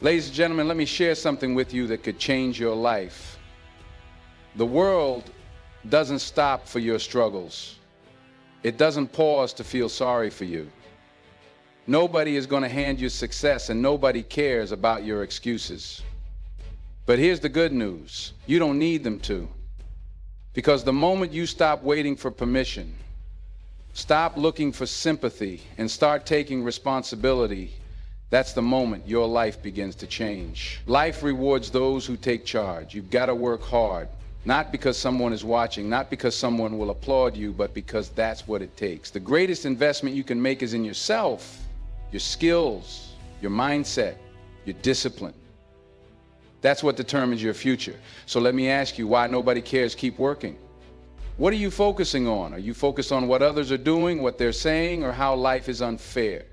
Ladies and gentlemen, let me share something with you that could change your life. The world doesn't stop for your struggles. It doesn't pause to feel sorry for you. Nobody is going to hand you success, and nobody cares about your excuses. But here's the good news. You don't need them to. Because the moment you stop waiting for permission, stop looking for sympathy, and start taking responsibility, that's the moment your life begins to change. Life rewards those who take charge. You've got to work hard, not because someone is watching, not because someone will applaud you, but because that's what it takes. The greatest investment you can make is in yourself, your skills, your mindset, your discipline. That's what determines your future. So let me ask you, why nobody cares? Keep working. What are you focusing on? Are you focused on what others are doing, what they're saying, or how life is unfair?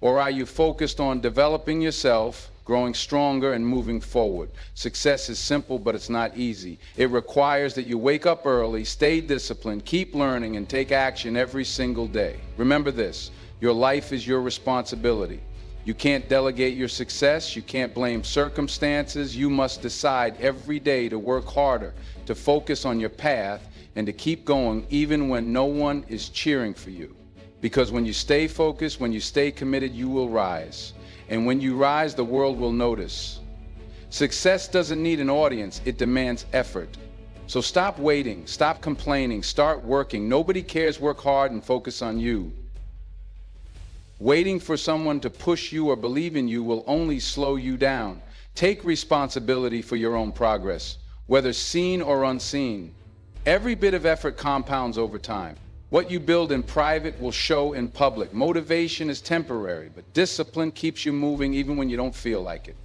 Or are you focused on developing yourself, growing stronger, and moving forward? Success is simple, but it's not easy. It requires that you wake up early, stay disciplined, keep learning, and take action every single day. Remember this, your life is your responsibility. You can't delegate your success, you can't blame circumstances. You must decide every day to work harder, to focus on your path, and to keep going even when no one is cheering for you. Because when you stay focused, when you stay committed, you will rise. And when you rise, the world will notice. Success doesn't need an audience, it demands effort. So stop waiting, stop complaining, start working. Nobody cares, work hard and focus on you. Waiting for someone to push you or believe in you will only slow you down. Take responsibility for your own progress, whether seen or unseen. Every bit of effort compounds over time. What you build in private will show in public. Motivation is temporary, but discipline keeps you moving even when you don't feel like it.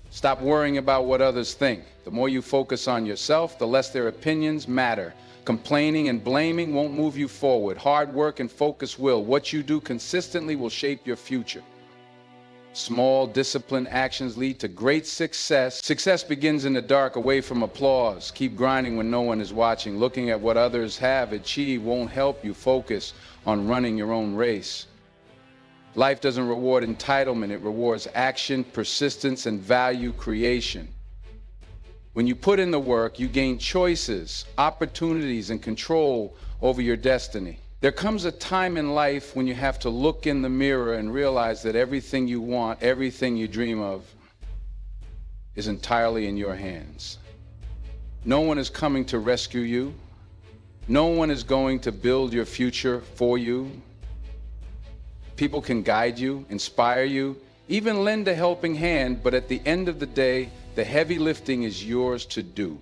Stop worrying about what others think. The more you focus on yourself, the less their opinions matter. Complaining and blaming won't move you forward. Hard work and focus will. What you do consistently will shape your future. Small, disciplined actions lead to great success. Success begins in the dark, away from applause. Keep grinding when no one is watching. Looking at what others have achieved won't help you focus on running your own race. Life doesn't reward entitlement. It rewards action, persistence, and value creation. When you put in the work, you gain choices, opportunities, and control over your destiny. There comes a time in life when you have to look in the mirror and realize that everything you want, everything you dream of, is entirely in your hands. No one is coming to rescue you. No one is going to build your future for you. People can guide you, inspire you, even lend a helping hand, but at the end of the day, the heavy lifting is yours to do.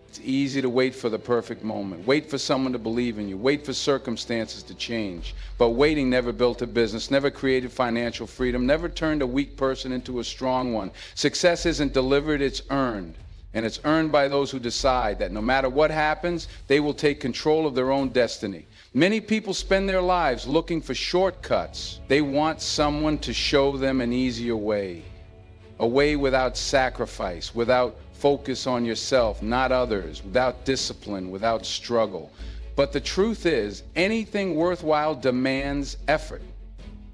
It's easy to wait for the perfect moment. Wait for someone to believe in you. Wait for circumstances to change. But waiting never built a business, never created financial freedom, never turned a weak person into a strong one. Success isn't delivered, it's earned. And it's earned by those who decide that no matter what happens, they will take control of their own destiny. Many people spend their lives looking for shortcuts. They want someone to show them an easier way. A way without sacrifice, without focus on yourself, not others, without discipline, without struggle. But the truth is, anything worthwhile demands effort.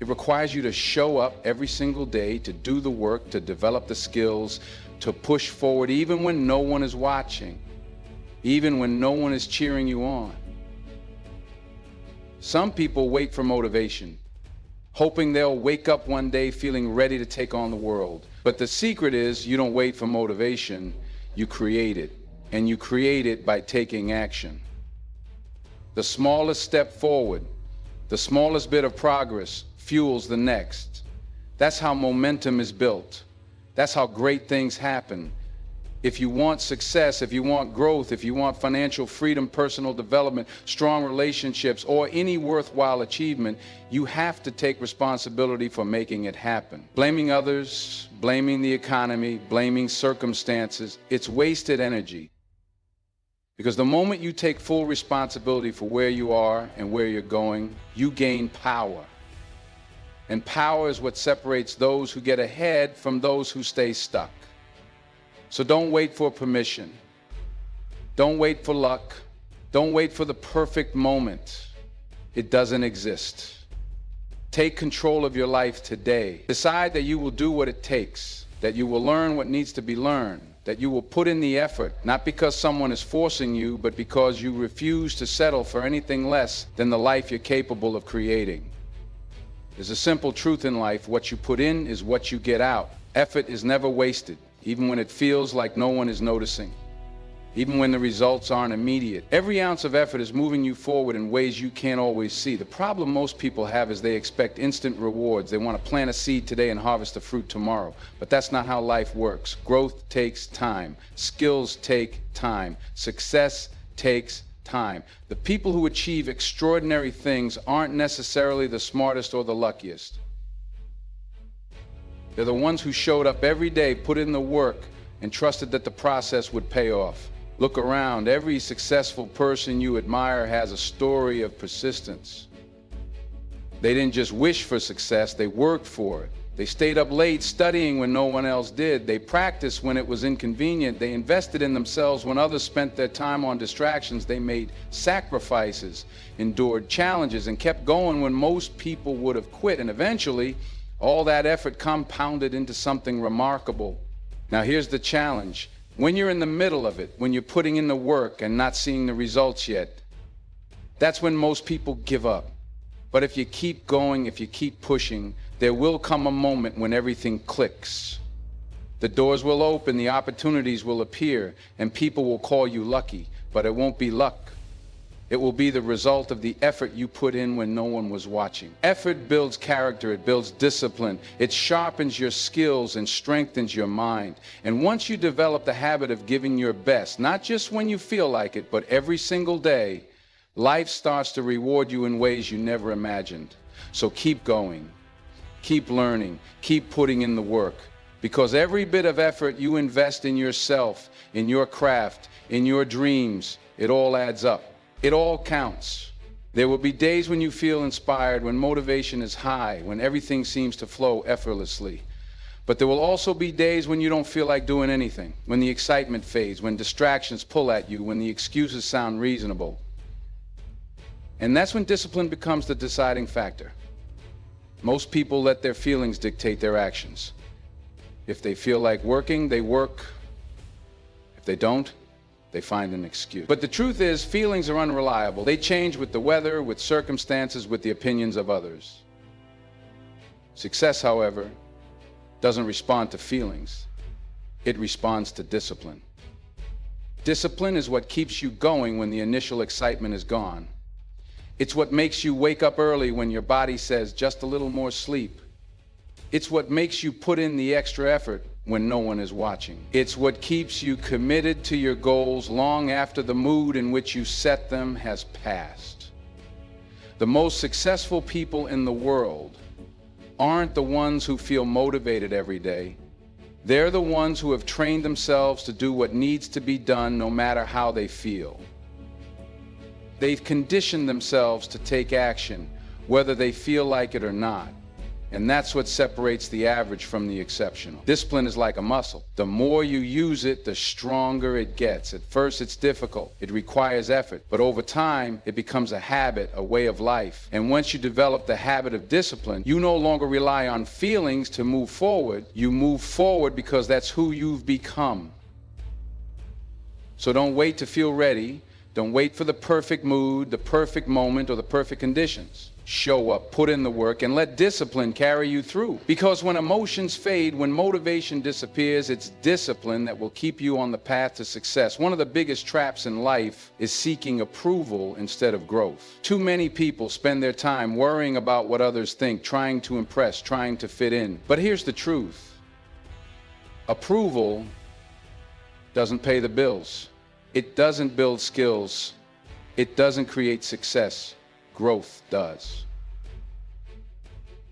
It requires you to show up every single day, to do the work, to develop the skills, to push forward even when no one is watching, even when no one is cheering you on. Some people wait for motivation, hoping they'll wake up one day feeling ready to take on the world. But the secret is, you don't wait for motivation, you create it. And you create it by taking action. The smallest step forward, the smallest bit of progress fuels the next. That's how momentum is built. That's how great things happen. If you want success, if you want growth, if you want financial freedom, personal development, strong relationships, or any worthwhile achievement, you have to take responsibility for making it happen. Blaming others, blaming the economy, blaming circumstances, it's wasted energy. Because the moment you take full responsibility for where you are and where you're going, you gain power. And power is what separates those who get ahead from those who stay stuck. So don't wait for permission. Don't wait for luck. Don't wait for the perfect moment. It doesn't exist. Take control of your life today. Decide that you will do what it takes. that you will learn what needs to be learned, that you will put in the effort, not because someone is forcing you, but because you refuse to settle for anything less than the life you're capable of creating. There's a simple truth in life: what you put in is what you get out. Effort is never wasted, even when it feels like no one is noticing, even when the results aren't immediate. Every ounce of effort is moving you forward in ways you can't always see. The problem most people have is they expect instant rewards. They want to plant a seed today and harvest the fruit tomorrow. But that's not how life works. Growth takes time. Skills take time. Success takes time. The people who achieve extraordinary things aren't necessarily the smartest or the luckiest. They're the ones who showed up every day, put in the work, and trusted that the process would pay off. Look around. Every successful person you admire has a story of persistence. They didn't just wish for success, they worked for it. They stayed up late studying when no one else did. They practiced when it was inconvenient. They invested in themselves when others spent their time on distractions. They made sacrifices, endured challenges, and kept going when most people would have quit. And eventually, all that effort compounded into something remarkable. Now here's the challenge. When you're in the middle of it, when you're putting in the work and not seeing the results yet, that's when most people give up. But if you keep going, if you keep pushing, there will come a moment when everything clicks. The doors will open, the opportunities will appear, and people will call you lucky, but it won't be luck. It will be the result of the effort you put in when no one was watching. Effort builds character, it builds discipline, it sharpens your skills and strengthens your mind. And once you develop the habit of giving your best, not just when you feel like it, but every single day, life starts to reward you in ways you never imagined. So keep going, keep learning, keep putting in the work. Because every bit of effort you invest in yourself, in your craft, in your dreams, it all adds up. It all counts. There will be days when you feel inspired, when motivation is high, when everything seems to flow effortlessly. But there will also be days when you don't feel like doing anything, when the excitement fades, when distractions pull at you, when the excuses sound reasonable. And that's when discipline becomes the deciding factor. Most people let their feelings dictate their actions. If they feel like working, they work. If they don't, they find an excuse. But the truth is, feelings are unreliable. They change with the weather, with circumstances, with the opinions of others. Success, however, doesn't respond to feelings. It responds to discipline. Discipline is what keeps you going when the initial excitement is gone. It's what makes you wake up early when your body says just a little more sleep. It's what makes you put in the extra effort when no one is watching. It's what keeps you committed to your goals long after the mood in which you set them has passed. The most successful people in the world aren't the ones who feel motivated every day. They're the ones who have trained themselves to do what needs to be done no matter how they feel. They've conditioned themselves to take action, whether they feel like it or not. And that's what separates the average from the exceptional. Discipline is like a muscle. The more you use it, the stronger it gets. At first, it's difficult. It requires effort. But over time, it becomes a habit, a way of life. And once you develop the habit of discipline, you no longer rely on feelings to move forward. You move forward because that's who you've become. So don't wait to feel ready. Don't wait for the perfect mood, the perfect moment, or the perfect conditions. Show up, put in the work, and let discipline carry you through. Because when emotions fade, when motivation disappears, it's discipline that will keep you on the path to success. One of the biggest traps in life is seeking approval instead of growth. Too many people spend their time worrying about what others think, trying to impress, trying to fit in. But here's the truth. Approval doesn't pay the bills. It doesn't build skills. It doesn't create success. Growth does.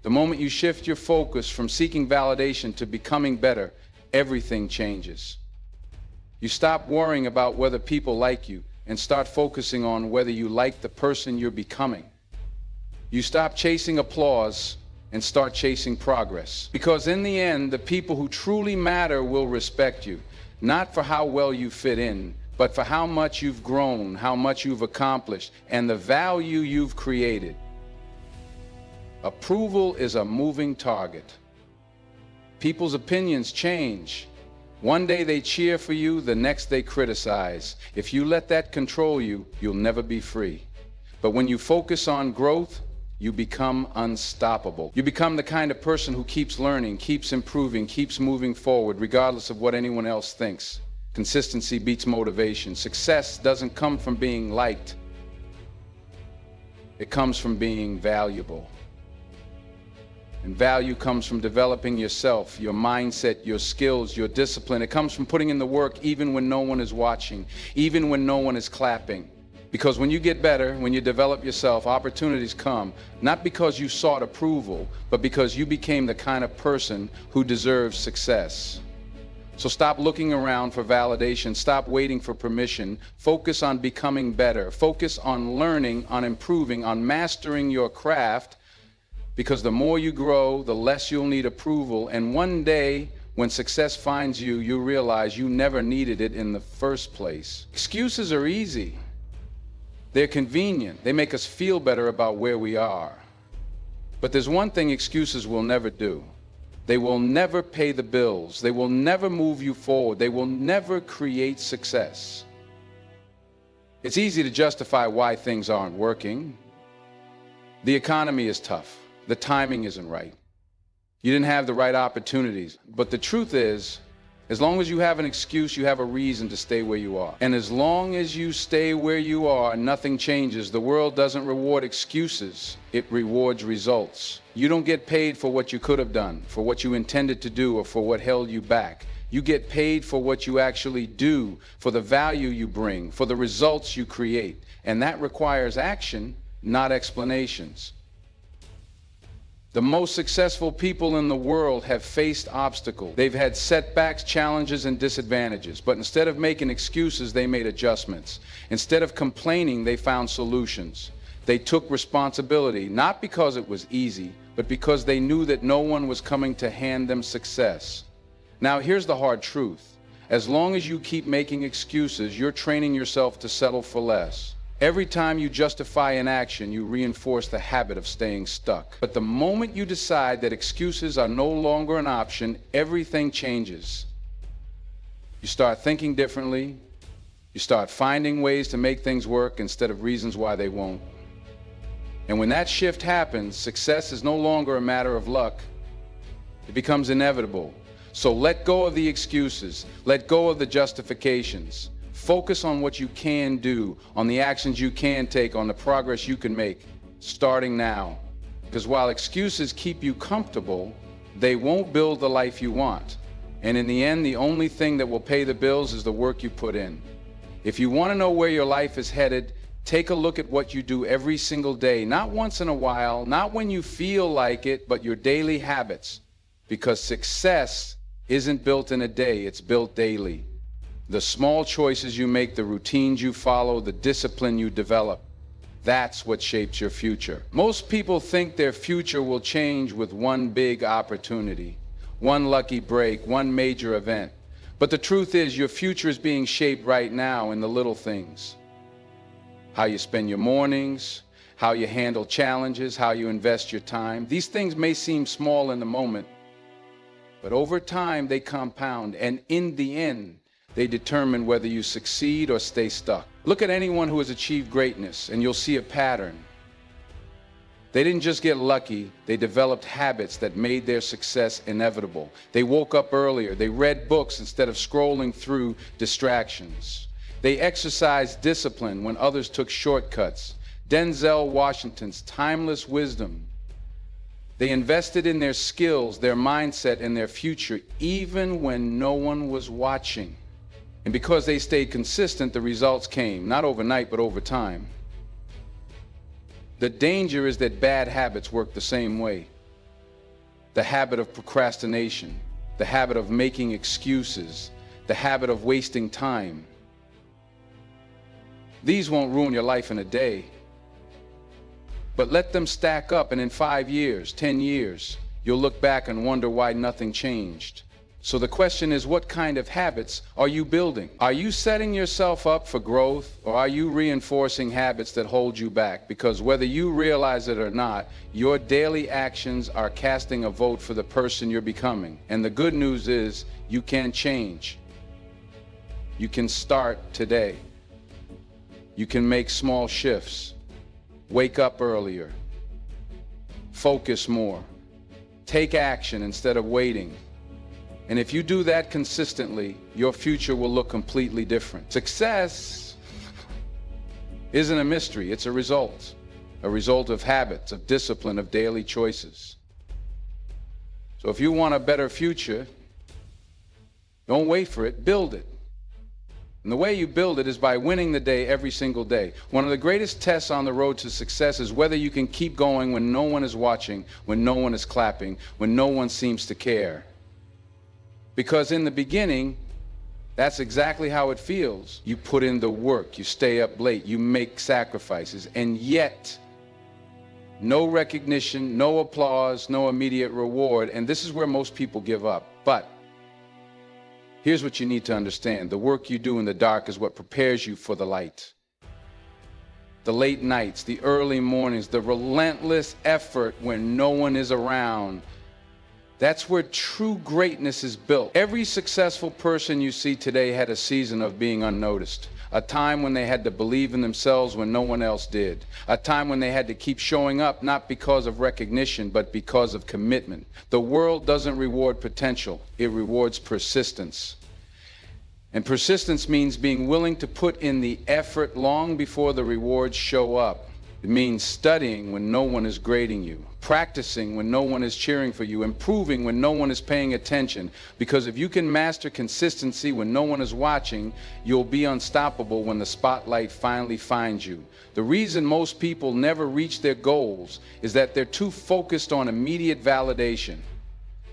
The moment you shift your focus from seeking validation to becoming better, everything changes. You stop worrying about whether people like you and start focusing on whether you like the person you're becoming. You stop chasing applause and start chasing progress. Because in the end, the people who truly matter will respect you, not for how well you fit in, but for how much you've grown, how much you've accomplished, and the value you've created. Approval is a moving target. People's opinions change. One day they cheer for you, the next they criticize. If you let that control you, you'll never be free. But when you focus on growth, you become unstoppable. You become the kind of person who keeps learning, keeps improving, keeps moving forward, regardless of what anyone else thinks. Consistency beats motivation. Success doesn't come from being liked. It comes from being valuable. And value comes from developing yourself, your mindset, your skills, your discipline. It comes from putting in the work even when no one is watching, even when no one is clapping. Because when you get better, when you develop yourself, opportunities come, not because you sought approval, but because you became the kind of person who deserves success. So stop looking around for validation. Stop waiting for permission. Focus on becoming better. Focus on learning, on improving, on mastering your craft, because the more you grow, the less you'll need approval. And one day, when success finds you, you realize you never needed it in the first place. Excuses are easy. They're convenient. They make us feel better about where we are. But there's one thing excuses will never do. They will never pay the bills. They will never move you forward. They will never create success. It's easy to justify why things aren't working. The economy is tough. The timing isn't right. You didn't have the right opportunities. But the truth is, as long as you have an excuse, you have a reason to stay where you are. And as long as you stay where you are, nothing changes. The world doesn't reward excuses. It rewards results. You don't get paid for what you could have done, for what you intended to do, or for what held you back. You get paid for what you actually do, for the value you bring, for the results you create. And that requires action, not explanations. The most successful people in the world have faced obstacles. They've had setbacks, challenges, and disadvantages. But instead of making excuses, they made adjustments. Instead of complaining, they found solutions. They took responsibility, not because it was easy, but because they knew that no one was coming to hand them success. Now, here's the hard truth. As long as you keep making excuses, you're training yourself to settle for less. Every time you justify an action, you reinforce the habit of staying stuck. But the moment you decide that excuses are no longer an option, everything changes. You start thinking differently. You start finding ways to make things work instead of reasons why they won't. And when that shift happens, success is no longer a matter of luck. It becomes inevitable. So let go of the excuses. Let go of the justifications. Focus on what you can do, on the actions you can take, on the progress you can make, starting now. Because while excuses keep you comfortable, they won't build the life you want. And in the end, the only thing that will pay the bills is the work you put in. If you want to know where your life is headed, take a look at what you do every single day, not once in a while, not when you feel like it, but your daily habits. Because success isn't built in a day, it's built daily. The small choices you make, the routines you follow, the discipline you develop, that's what shapes your future. Most people think their future will change with one big opportunity, one lucky break, one major event. But the truth is, your future is being shaped right now in the little things. How you spend your mornings, how you handle challenges, how you invest your time. These things may seem small in the moment, but over time they compound, and in the end, they determine whether you succeed or stay stuck. Look at anyone who has achieved greatness, and you'll see a pattern. They didn't just get lucky, they developed habits that made their success inevitable. They woke up earlier, they read books instead of scrolling through distractions. They exercised discipline when others took shortcuts. Denzel Washington's timeless wisdom. They invested in their skills, their mindset, and their future, even when no one was watching. And because they stayed consistent, the results came, not overnight, but over time. The danger is that bad habits work the same way. The habit of procrastination, the habit of making excuses, the habit of wasting time. These won't ruin your life in a day. But let them stack up, and in 5 years, 10 years, you'll look back and wonder why nothing changed. So the question is, what kind of habits are you building? Are you setting yourself up for growth, or are you reinforcing habits that hold you back? Because whether you realize it or not, your daily actions are casting a vote for the person you're becoming. And the good news is you can change. You can start today. You can make small shifts. Wake up earlier. Focus more. Take action instead of waiting. And if you do that consistently, your future will look completely different. Success isn't a mystery, it's a result of habits, of discipline, of daily choices. So if you want a better future, don't wait for it, build it. And the way you build it is by winning the day every single day. One of the greatest tests on the road to success is whether you can keep going when no one is watching, when no one is clapping, when no one seems to care. Because in the beginning, that's exactly how it feels. You put in the work, you stay up late, you make sacrifices, and yet no recognition, no applause, no immediate reward, and this is where most people give up. But here's what you need to understand. The work you do in the dark is what prepares you for the light. The late nights, the early mornings, the relentless effort when no one is around. That's where true greatness is built. Every successful person you see today had a season of being unnoticed, a time when they had to believe in themselves when no one else did, a time when they had to keep showing up not because of recognition, but because of commitment. The world doesn't reward potential, it rewards persistence. And persistence means being willing to put in the effort long before the rewards show up. It means studying when no one is grading you, practicing when no one is cheering for you, improving when no one is paying attention. Because if you can master consistency when no one is watching, you'll be unstoppable when the spotlight finally finds you. The reason most people never reach their goals is that they're too focused on immediate validation.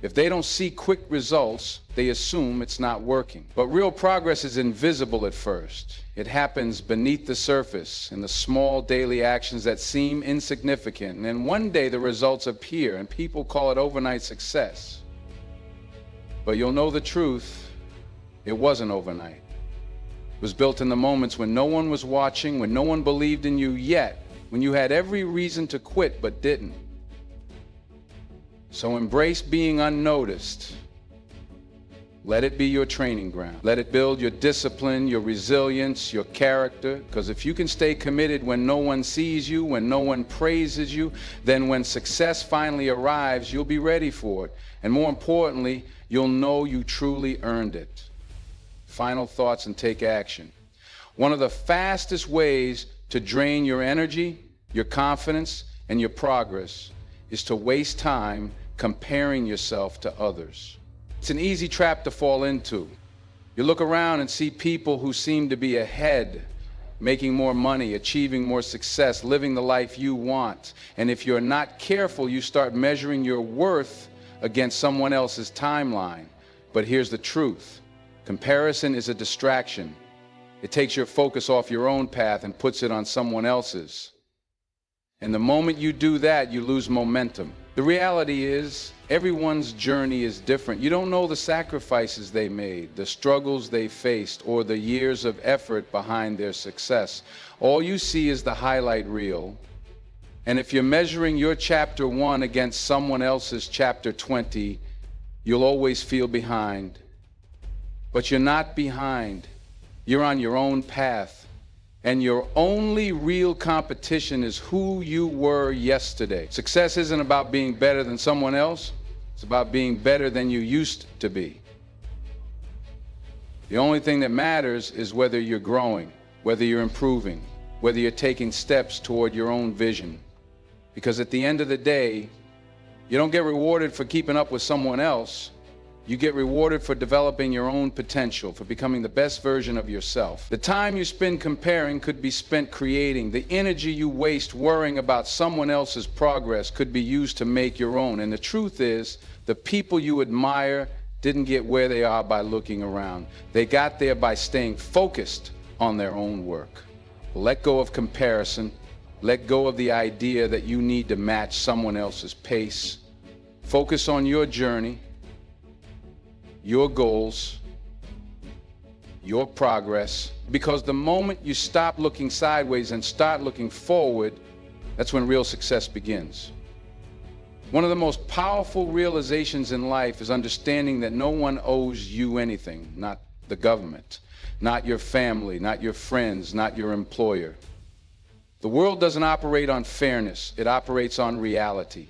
If they don't see quick results, they assume it's not working. But real progress is invisible at first. It happens beneath the surface in the small daily actions that seem insignificant. And then one day the results appear and people call it overnight success. But you'll know the truth, it wasn't overnight. It was built in the moments when no one was watching, when no one believed in you yet, when you had every reason to quit but didn't. So embrace being unnoticed. Let it be your training ground. Let it build your discipline, your resilience, your character. Because if you can stay committed when no one sees you, when no one praises you, then when success finally arrives, you'll be ready for it. And more importantly, you'll know you truly earned it. Final thoughts and take action. One of the fastest ways to drain your energy, your confidence, and your progress is to waste time comparing yourself to others. It's an easy trap to fall into. You look around and see people who seem to be ahead, making more money, achieving more success, living the life you want. And if you're not careful, you start measuring your worth against someone else's timeline. But here's the truth. Comparison is a distraction. It takes your focus off your own path and puts it on someone else's. And the moment you do that, you lose momentum. The reality is, everyone's journey is different. You don't know the sacrifices they made, the struggles they faced, or the years of effort behind their success. All you see is the highlight reel. And if you're measuring your chapter 1 against someone else's chapter 20, you'll always feel behind. But you're not behind. You're on your own path. And your only real competition is who you were yesterday. Success isn't about being better than someone else. It's about being better than you used to be. The only thing that matters is whether you're growing, whether you're improving, whether you're taking steps toward your own vision. Because at the end of the day, you don't get rewarded for keeping up with someone else. You get rewarded for developing your own potential, for becoming the best version of yourself. The time you spend comparing could be spent creating. The energy you waste worrying about someone else's progress could be used to make your own. And the truth is, the people you admire didn't get where they are by looking around. They got there by staying focused on their own work. Let go of comparison. Let go of the idea that you need to match someone else's pace. Focus on your journey. your goals, your progress, because the moment you stop looking sideways and start looking forward, that's when real success begins. One of the most powerful realizations in life is understanding that no one owes you anything, not the government, not your family, not your friends, not your employer. The world doesn't operate on fairness, it operates on reality.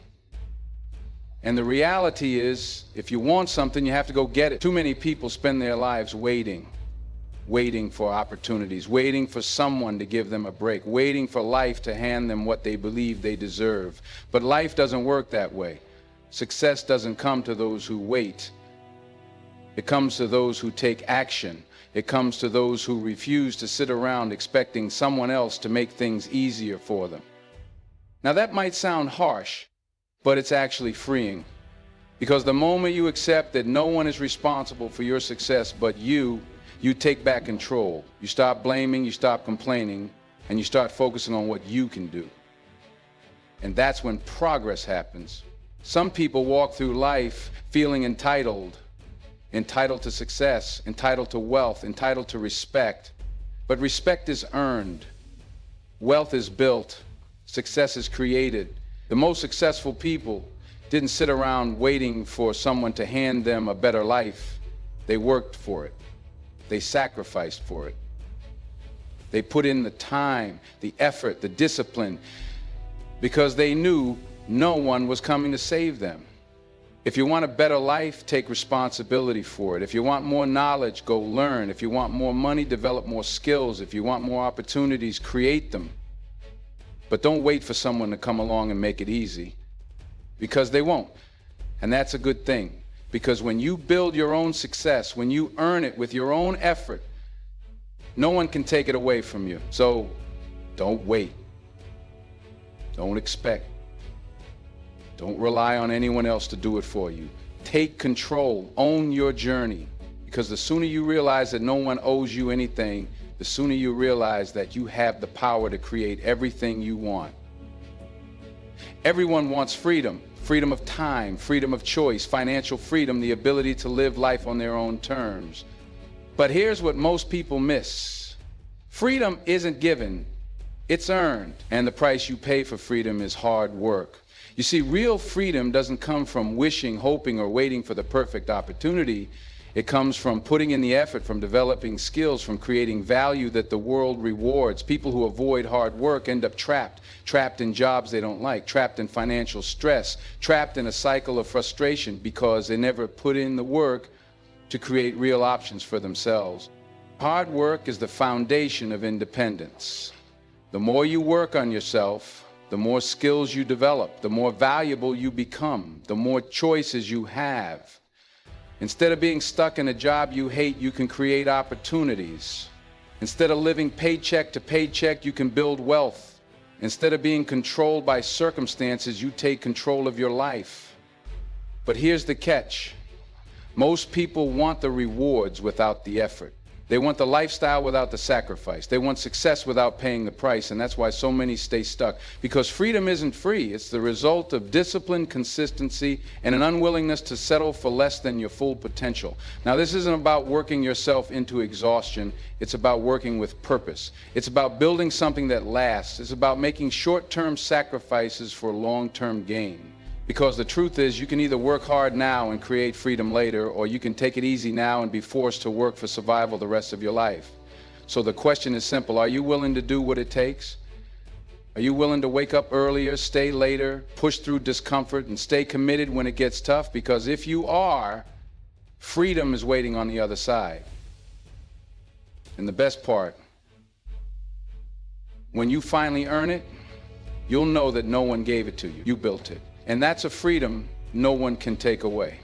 And the reality is, if you want something, you have to go get it. Too many people spend their lives waiting for opportunities, waiting for someone to give them a break, waiting for life to hand them what they believe they deserve. But life doesn't work that way. Success doesn't come to those who wait. It comes to those who take action. It comes to those who refuse to sit around expecting someone else to make things easier for them. Now that might sound harsh, but it's actually freeing. Because the moment you accept that no one is responsible for your success but you take back control. You stop blaming, you stop complaining, and you start focusing on what you can do. And that's when progress happens. Some people walk through life feeling entitled to success, entitled to wealth, entitled to respect. But respect is earned. Wealth is built. Success is created. The most successful people didn't sit around waiting for someone to hand them a better life. They worked for it. They sacrificed for it. They put in the time, the effort, the discipline, because they knew no one was coming to save them. If you want a better life, take responsibility for it. If you want more knowledge, go learn. If you want more money, develop more skills. If you want more opportunities, create them. But don't wait for someone to come along and make it easy, because they won't. And that's a good thing, because when you build your own success, when you earn it with your own effort, no one can take it away from you. So don't wait. Don't expect. Don't rely on anyone else to do it for you. Take control. Own your journey. Because the sooner you realize that no one owes you anything, the sooner you realize that you have the power to create everything you want. Everyone wants freedom. Freedom of time, freedom of choice, financial freedom, the ability to live life on their own terms. But here's what most people miss. Freedom isn't given, it's earned. And the price you pay for freedom is hard work. You see, real freedom doesn't come from wishing, hoping, or waiting for the perfect opportunity. It comes from putting in the effort, from developing skills, from creating value that the world rewards. People who avoid hard work end up trapped in jobs they don't like, trapped in financial stress, trapped in a cycle of frustration because they never put in the work to create real options for themselves. Hard work is the foundation of independence. The more you work on yourself, the more skills you develop, the more valuable you become, the more choices you have. Instead of being stuck in a job you hate, you can create opportunities. Instead of living paycheck to paycheck, you can build wealth. Instead of being controlled by circumstances, you take control of your life. But here's the catch. Most people want the rewards without the effort. They want the lifestyle without the sacrifice. They want success without paying the price, and that's why so many stay stuck. Because freedom isn't free. It's the result of discipline, consistency, and an unwillingness to settle for less than your full potential. Now, this isn't about working yourself into exhaustion. It's about working with purpose. It's about building something that lasts. It's about making short-term sacrifices for long-term gain. Because the truth is, you can either work hard now and create freedom later, or you can take it easy now and be forced to work for survival the rest of your life. So the question is simple. Are you willing to do what it takes? Are you willing to wake up earlier, stay later, push through discomfort, and stay committed when it gets tough? Because if you are, freedom is waiting on the other side. And the best part, when you finally earn it, you'll know that no one gave it to you. You built it. And that's a freedom no one can take away.